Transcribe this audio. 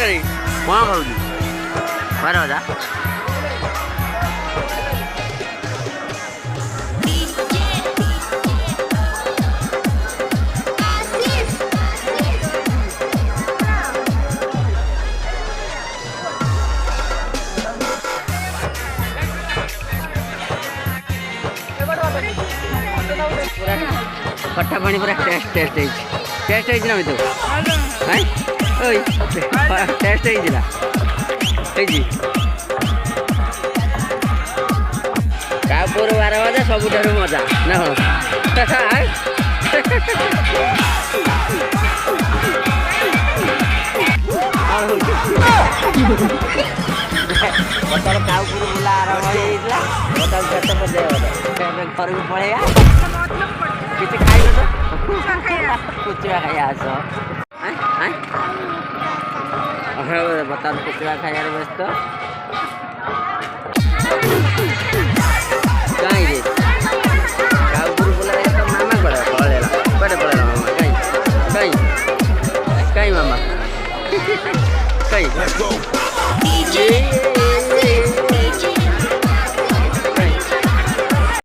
नहीं कौन करूँ 12,000 खट्टा पानी पूरा टेस्ट ना भी तो हैं ओए टेस्ट ना कापुर 12 बजे सब मजा ना बतर कापुर बुला आरंभ हो घर को पड़े किसी खाई तो कुचरा खाई आस बता कुचरा खाइबार व्यस्त कहीं रे काउपुर बोला तो मामा पड़ेगा पड़ेगा मामा कहीं मामा कहीं